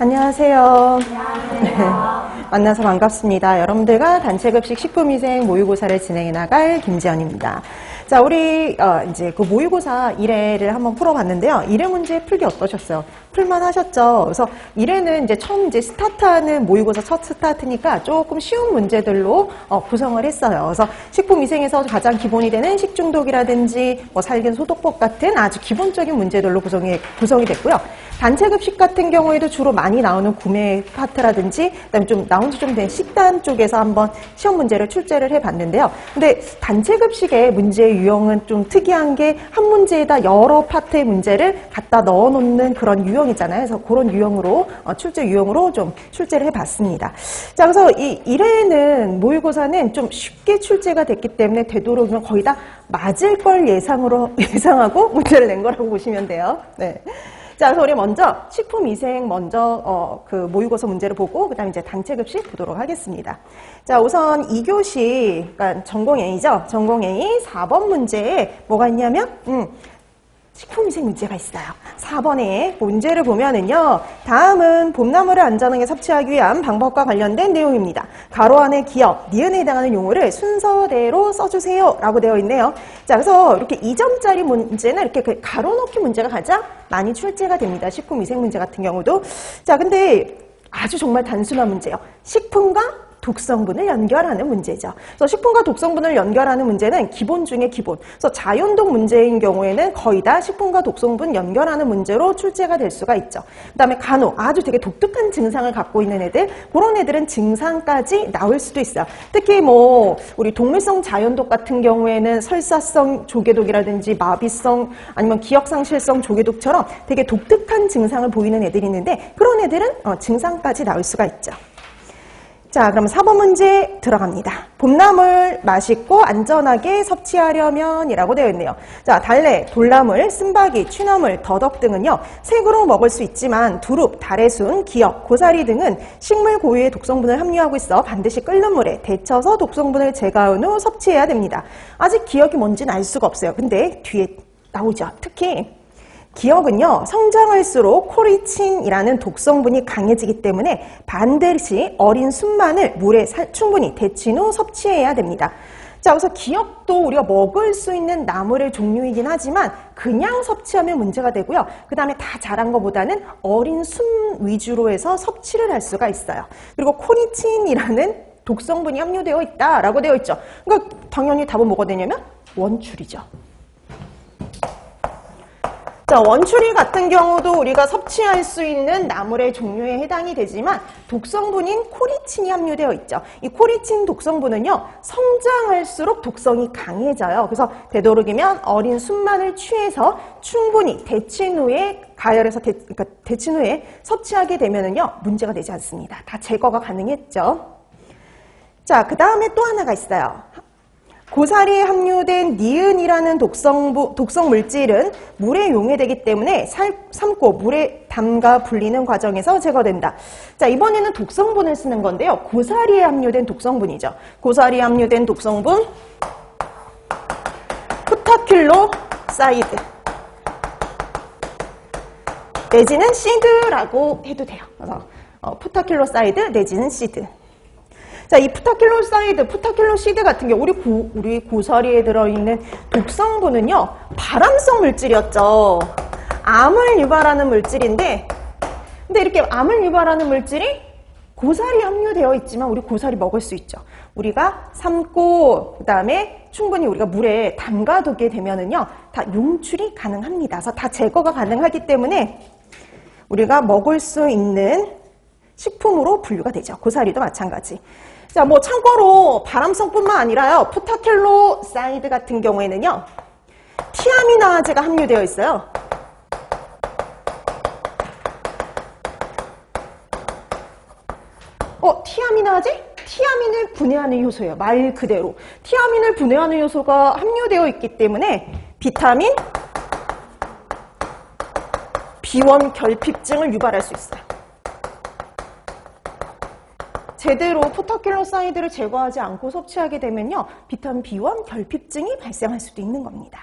안녕하세요. 만나서 반갑습니다. 여러분들과 단체급식 식품위생 모의고사를 진행해 나갈 김지연입니다. 자, 우리 이제 그 모의고사 1회를 한번 풀어봤는데요. 1회 문제 풀기 어떠셨어요? 풀만 하셨죠? 그래서 1회는 이제 처음 이제 스타트하는 모의고사 첫 스타트니까 조금 쉬운 문제들로 구성을 했어요. 그래서 식품위생에서 가장 기본이 되는 식중독이라든지 뭐 살균 소독법 같은 아주 기본적인 문제들로 구성이 됐고요. 단체급식 같은 경우에도 주로 많이 나오는 구매 파트라든지 그다음에 좀 나온 지 좀 된 식단 쪽에서 한번 시험 문제를 출제를 해봤는데요. 근데 단체급식의 문제 유형은 좀 특이한 게 한 문제에다 여러 파트의 문제를 갖다 넣어놓는 그런 유형이잖아요. 그래서 그런 유형으로 출제 유형으로 좀 출제를 해봤습니다. 자, 그래서 이 1회는 모의고사는 좀 쉽게 출제가 됐기 때문에 되도록이면 거의 다 맞을 걸 예상하고 문제를 낸 거라고 보시면 돼요. 네. 자, 그래서 우리 먼저 식품위생 먼저 그 모의고사 문제를 보고 그다음에 이제 단체급식 보도록 하겠습니다. 자, 우선 2교시 그러니까 전공 A죠. 전공 A 4번 문제에 뭐가 있냐면 식품위생 문제가 있어요. 4번에 문제를 보면은요. 다음은 봄나물을 안전하게 섭취하기 위한 방법과 관련된 내용입니다. 가로 안에 기억, 니은에 해당하는 용어를 순서대로 써주세요. 라고 되어 있네요. 자, 그래서 이렇게 2점짜리 문제는 이렇게 가로 넣기 문제가 가장 많이 출제가 됩니다. 식품위생 문제 같은 경우도. 자, 근데 아주 정말 단순한 문제예요. 식품과 독성분을 연결하는 문제죠. 그래서 식품과 독성분을 연결하는 문제는 기본 중에 기본. 그래서 자연독 문제인 경우에는 거의 다 식품과 독성분 연결하는 문제로 출제가 될 수가 있죠. 그다음에 간혹 아주 되게 독특한 증상을 갖고 있는 애들, 그런 애들은 증상까지 나올 수도 있어요. 특히 뭐 우리 동물성 자연독 같은 경우에는 설사성 조개독이라든지 마비성 아니면 기억상실성 조개독처럼 되게 독특한 증상을 보이는 애들이 있는데 그런 애들은 증상까지 나올 수가 있죠. 자, 그럼 4번 문제 들어갑니다. 봄나물 맛있고 안전하게 섭취하려면 이라고 되어 있네요. 자, 달래, 돌나물, 쓴바귀, 취나물, 더덕 등은요. 생으로 먹을 수 있지만 두릅, 달래순, 기역, 고사리 등은 식물 고유의 독성분을 함유하고 있어 반드시 끓는 물에 데쳐서 독성분을 제거한 후 섭취해야 됩니다. 아직 기역이 뭔지는 알 수가 없어요. 근데 뒤에 나오죠. 특히 기역은요, 성장할수록 코리친이라는 독성분이 강해지기 때문에 반드시 어린 순만을 물에 충분히 데친 후 섭취해야 됩니다. 자, 그래서 기역도 우리가 먹을 수 있는 나물의 종류이긴 하지만 그냥 섭취하면 문제가 되고요. 그 다음에 다 자란 것보다는 어린 순 위주로 해서 섭취를 할 수가 있어요. 그리고 코리친이라는 독성분이 함유되어 있다라고 되어 있죠. 그러니까 당연히 답은 뭐가 되냐면 원추리죠. 자, 원추리 같은 경우도 우리가 섭취할 수 있는 나물의 종류에 해당이 되지만 독성분인 코리친이 함유되어 있죠. 이 코리친 독성분은요, 성장할수록 독성이 강해져요. 그래서 되도록이면 어린 순만을 취해서 충분히 데친 후에 가열해서 데친 후에 섭취하게 되면은요, 문제가 되지 않습니다. 다 제거가 가능했죠. 자, 그 다음에 또 하나가 있어요. 고사리에 함유된 니은이라는 독성 물질은 물에 용해되기 때문에 삶고 물에 담가 불리는 과정에서 제거된다. 자, 이번에는 독성분을 쓰는 건데요. 고사리에 함유된 독성분이죠. 고사리에 함유된 독성분 푸타킬로사이드 내지는 시드라고 해도 돼요. 그래서 푸타킬로사이드 내지는 시드. 자, 이 푸타킬로시드 같은 경우 우리 고사리에 들어있는 독성분은요, 발암성 물질이었죠. 암을 유발하는 물질인데, 근데 이렇게 암을 유발하는 물질이 고사리에 함유되어 있지만 우리 고사리 먹을 수 있죠. 우리가 삶고 그다음에 충분히 우리가 물에 담가두게 되면은요, 다 용출이 가능합니다. 그래서 다 제거가 가능하기 때문에 우리가 먹을 수 있는 식품으로 분류가 되죠. 고사리도 마찬가지. 자, 뭐 참고로 발암성뿐만 아니라요. 푸타킬로사이드 같은 경우에는요. 티아미나제가 함유되어 있어요. 티아미나제? 티아민을 분해하는 효소예요. 말 그대로. 티아민을 분해하는 요소가 함유되어 있기 때문에 비타민 B1 결핍증을 유발할 수 있어요. 제대로 푸타킬로사이드를 제거하지 않고 섭취하게 되면요. 비타민 B1 결핍증이 발생할 수도 있는 겁니다.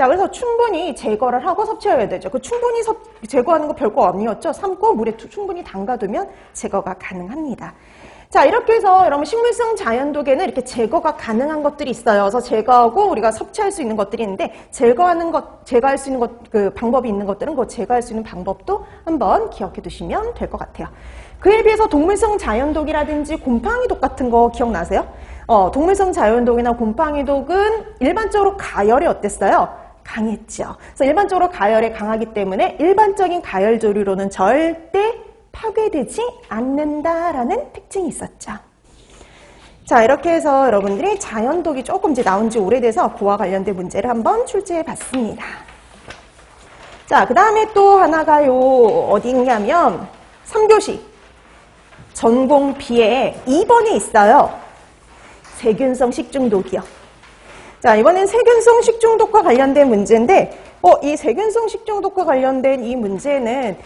자, 그래서 충분히 제거를 하고 섭취해야 되죠. 그 충분히 제거하는 거 별거 아니었죠. 삶고 물에 충분히 담가두면 제거가 가능합니다. 자, 이렇게 해서 여러분 식물성 자연독에는 이렇게 제거가 가능한 것들이 있어요. 그래서 제거하고 우리가 섭취할 수 있는 것들이 있는데 제거할 수 있는 그 방법이 있는 것들은 그 제거할 수 있는 방법도 한번 기억해 두시면 될 것 같아요. 그에 비해서 동물성 자연독이라든지 곰팡이독 같은 거 기억나세요? 동물성 자연독이나 곰팡이독은 일반적으로 가열이 어땠어요? 강했죠. 그래서 일반적으로 가열에 강하기 때문에 일반적인 가열 조류로는 절대 파괴되지 않는다라는 특징이 있었죠. 자, 이렇게 해서 여러분들이 자연독이 조금 이제 나온 지 오래돼서 그와 관련된 문제를 한번 출제해 봤습니다. 자, 그 다음에 또 하나가요. 어디 있냐면 3교시 전공 B에 2번에 있어요. 세균성 식중독이요. 자, 이번엔 세균성 식중독과 관련된 문제인데, 이 세균성 식중독과 관련된 이 문제는,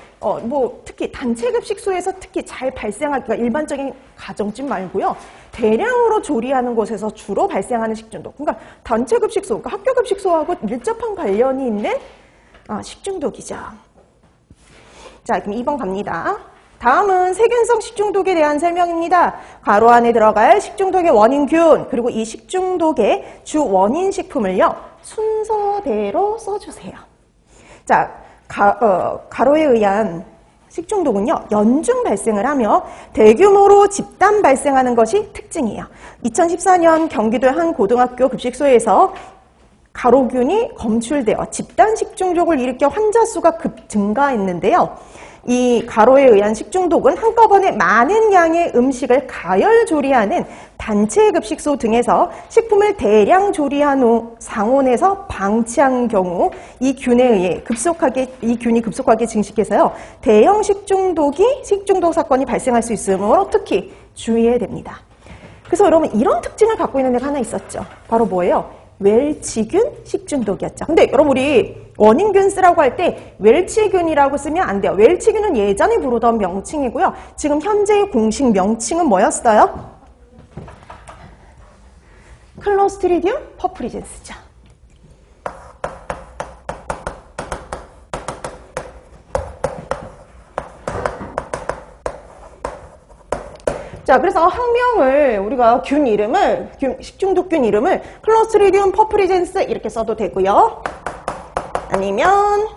특히 단체급식소에서 특히 잘 발생하기가 일반적인 가정집 말고요. 대량으로 조리하는 곳에서 주로 발생하는 식중독. 그러니까 단체급식소, 그러니까 학교급식소하고 밀접한 관련이 있는 식중독이죠. 자, 그럼 2번 갑니다. 다음은 세균성 식중독에 대한 설명입니다. 괄호 안에 들어갈 식중독의 원인균, 그리고 이 식중독의 주 원인 식품을요, 순서대로 써주세요. 자, 괄호에 의한 식중독은요, 연중 발생을 하며 대규모로 집단 발생하는 것이 특징이에요. 2014년 경기도의 한 고등학교 급식소에서 가로균이 검출되어 집단 식중독을 일으켜 환자 수가 급 증가했는데요. 이 가로에 의한 식중독은 한꺼번에 많은 양의 음식을 가열 조리하는 단체 급식소 등에서 식품을 대량 조리한 후 상온에서 방치한 경우 이 균이 급속하게 증식해서요. 대형 식중독 사건이 발생할 수 있으므로 특히 주의해야 됩니다. 그래서 여러분 이런 특징을 갖고 있는 데가 하나 있었죠. 바로 뭐예요? 웰치균 식중독이었죠. 근데 여러분 우리 원인균 쓰라고 할 때 웰치균이라고 쓰면 안 돼요. 웰치균은 예전에 부르던 명칭이고요. 지금 현재의 공식 명칭은 뭐였어요? 클로스트리디움 퍼프리젠스죠. 자, 그래서 학명을 우리가 식중독균 이름을 클로스트리디움 퍼프리젠스 이렇게 써도 되고요. 아니면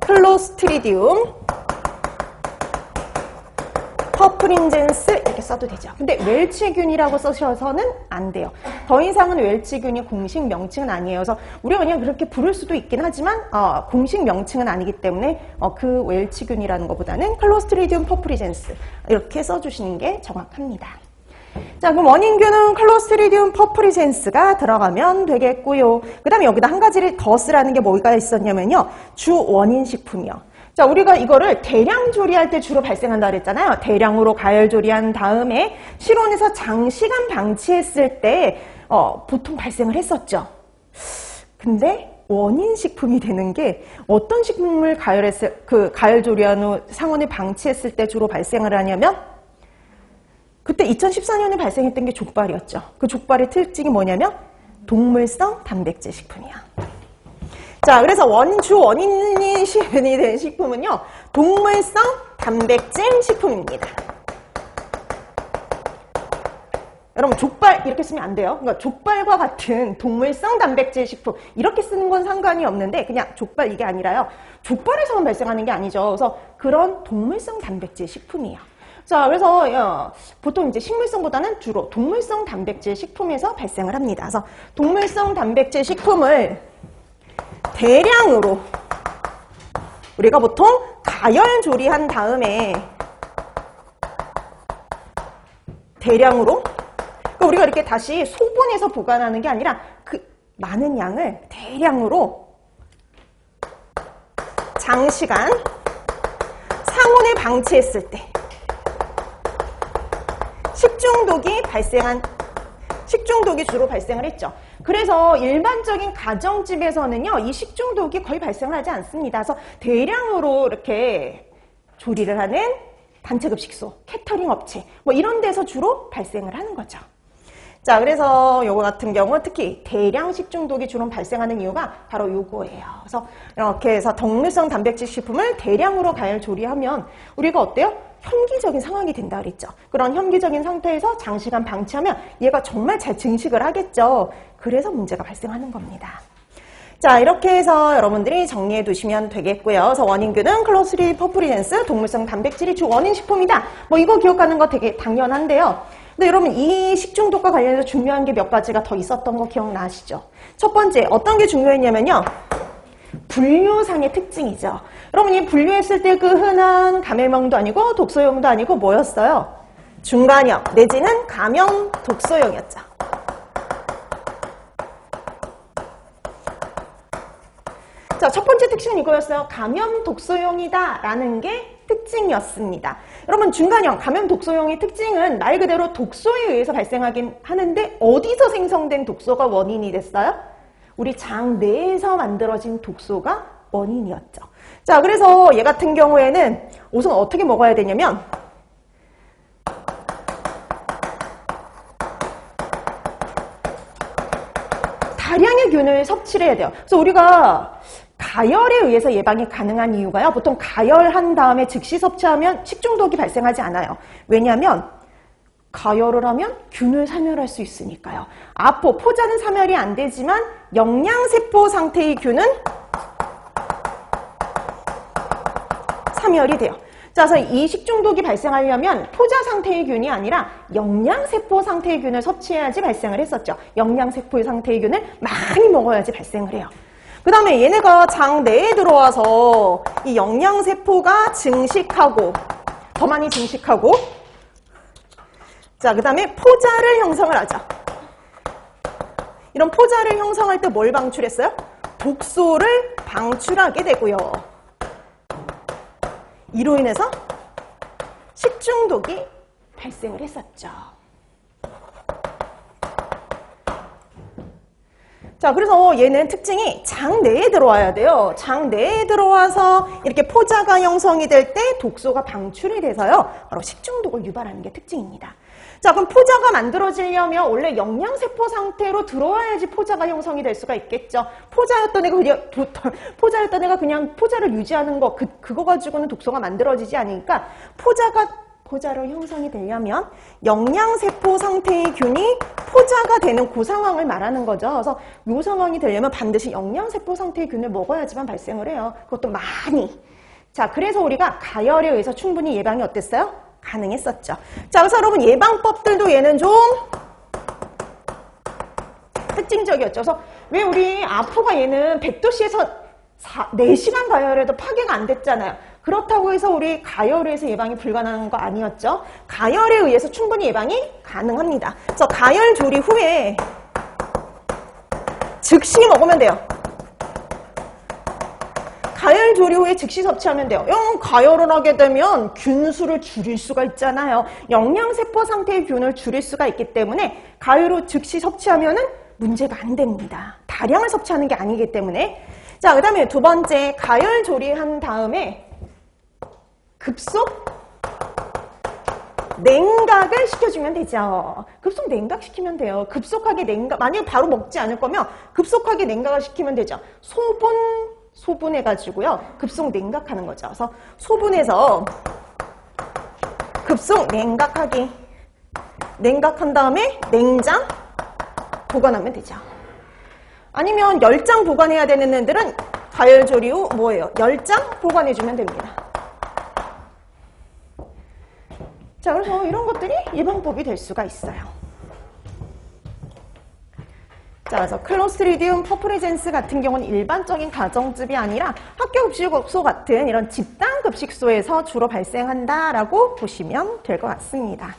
클로스트리디움 퍼프린젠스 이렇게 써도 되죠. 근데 웰치균이라고 쓰셔서는 안 돼요. 더 이상은 웰치균이 공식 명칭은 아니에요. 그래서 우리가 그냥 그렇게 부를 수도 있긴 하지만 공식 명칭은 아니기 때문에 그 웰치균이라는 것보다는 클로스트리디움 퍼프리젠스 이렇게 써주시는 게 정확합니다. 자, 그럼 원인균은 클로스트리디움 퍼프리젠스가 들어가면 되겠고요. 그 다음에 여기다 한 가지를 더 쓰라는 게 뭐가 있었냐면요. 주 원인 식품이요. 자, 우리가 이거를 대량 조리할 때 주로 발생한다 그랬잖아요. 대량으로 가열 조리한 다음에 실온에서 장시간 방치했을 때 보통 발생을 했었죠. 근데 원인 식품이 되는 게 어떤 식품을 가열 조리한 후 상온에 방치했을 때 주로 발생을 하냐면 그때 2014년에 발생했던 게 족발이었죠. 그 족발의 특징이 뭐냐면 동물성 단백질 식품이야. 자, 그래서 주 원인이 된 식품은요, 동물성 단백질 식품입니다. 여러분, 족발 이렇게 쓰면 안 돼요. 그러니까 족발과 같은 동물성 단백질 식품 이렇게 쓰는 건 상관이 없는데 그냥 족발 이게 아니라요. 족발에서만 발생하는 게 아니죠. 그래서 그런 동물성 단백질 식품이에요. 자, 그래서 보통 이제 식물성보다는 주로 동물성 단백질 식품에서 발생을 합니다. 그래서 동물성 단백질 식품을 대량으로 우리가 보통 가열 조리한 다음에 대량으로 그러니까 우리가 이렇게 다시 소분해서 보관하는 게 아니라 그 많은 양을 대량으로 장시간 상온에 방치했을 때 식중독이 주로 발생을 했죠. 그래서 일반적인 가정집에서는요, 이 식중독이 거의 발생을 하지 않습니다. 그래서 대량으로 이렇게 조리를 하는 단체급식소, 캐터링 업체, 뭐 이런 데서 주로 발생을 하는 거죠. 자, 그래서 요거 같은 경우 특히 대량 식중독이 주로 발생하는 이유가 바로 요거예요. 그래서 이렇게 해서 동물성 단백질 식품을 대량으로 가열 조리하면 우리가 어때요? 혐기적인 상황이 된다 그랬죠. 그런 혐기적인 상태에서 장시간 방치하면 얘가 정말 잘 증식을 하겠죠. 그래서 문제가 발생하는 겁니다. 자, 이렇게 해서 여러분들이 정리해 두시면 되겠고요. 그래서 원인균은 클로스트리디움 퍼프리젠스, 동물성 단백질이 주 원인 식품이다. 뭐 이거 기억하는 거 되게 당연한데요. 근데 여러분 이 식중독과 관련해서 중요한 게 몇 가지가 더 있었던 거 기억나시죠? 첫 번째 어떤 게 중요했냐면요. 분류상의 특징이죠. 여러분 이 분류했을 때 그 흔한 감염형도 아니고 독소형도 아니고 뭐였어요? 중간형 내지는 감염 독소형이었죠. 자, 첫 번째 특징은 이거였어요. 감염 독소형이다 라는 게 특징이었습니다. 여러분 중간형, 감염 독소형의 특징은 말 그대로 독소에 의해서 발생하긴 하는데 어디서 생성된 독소가 원인이 됐어요? 우리 장 내에서 만들어진 독소가 원인이었죠. 자, 그래서 얘 같은 경우에는 우선 어떻게 먹어야 되냐면 다량의 균을 섭취를 해야 돼요. 그래서 우리가 가열에 의해서 예방이 가능한 이유가요. 보통 가열한 다음에 즉시 섭취하면 식중독이 발생하지 않아요. 왜냐하면 가열을 하면 균을 사멸할 수 있으니까요. 아포, 포자는 사멸이 안 되지만 영양세포 상태의 균은 사멸이 돼요. 자, 그래서 이 식중독이 발생하려면 포자 상태의 균이 아니라 영양세포 상태의 균을 섭취해야지 발생을 했었죠. 영양세포 상태의 균을 많이 먹어야지 발생을 해요. 그 다음에 얘네가 장 내에 들어와서 이 영양세포가 증식하고 더 많이 증식하고 자, 그 다음에 포자를 형성을 하죠. 이런 포자를 형성할 때 뭘 방출했어요? 독소를 방출하게 되고요. 이로 인해서 식중독이 발생을 했었죠. 자, 그래서 얘는 특징이 장 내에 들어와야 돼요. 장 내에 들어와서 이렇게 포자가 형성이 될 때 독소가 방출이 돼서요. 바로 식중독을 유발하는 게 특징입니다. 자, 그럼 포자가 만들어지려면 원래 영양세포 상태로 들어와야지 포자가 형성이 될 수가 있겠죠. 포자였던 애가 그냥 포자를 유지하는 거, 그거 가지고는 독소가 만들어지지 않으니까 포자로 형성이 되려면 영양세포 상태의 균이 포자가 되는 그 상황을 말하는 거죠. 그래서 이 상황이 되려면 반드시 영양세포 상태의 균을 먹어야지만 발생을 해요. 그것도 많이. 자, 그래서 우리가 가열에 의해서 충분히 예방이 어땠어요? 가능했었죠. 자, 그래서 여러분 예방법들도 얘는 좀 특징적이었죠. 그래서 왜 우리 아포가 얘는 100도씨에서 4시간 가열해도 파괴가 안 됐잖아요. 그렇다고 해서 우리 가열에 의해서 예방이 불가능한 거 아니었죠. 가열에 의해서 충분히 예방이 가능합니다. 그래서 가열 조리 후에 즉시 먹으면 돼요. 가열 조리 후에 즉시 섭취하면 돼요. 가열을 하게 되면 균수를 줄일 수가 있잖아요. 영양세포 상태의 균을 줄일 수가 있기 때문에 가열 후 즉시 섭취하면 문제가 안 됩니다. 다량을 섭취하는 게 아니기 때문에. 자, 그 다음에 두 번째, 가열 조리한 다음에 급속 냉각을 시켜주면 되죠. 급속 냉각시키면 돼요. 급속하게 만약에 바로 먹지 않을 거면 급속하게 냉각을 시키면 되죠. 소분해가지고요. 급속 냉각하는 거죠. 그래서 소분해서 급속 냉각하기. 냉각한 다음에 냉장 보관하면 되죠. 아니면 열장 보관해야 되는 애들은 가열 조리 후 뭐예요? 열장 보관해주면 됩니다. 자, 그래서 이런 것들이 예방법이 될 수가 있어요. 자, 그래서 클로스트리디움 퍼프리젠스 같은 경우는 일반적인 가정집이 아니라 학교급식소 같은 이런 집단급식소에서 주로 발생한다라고 보시면 될 것 같습니다.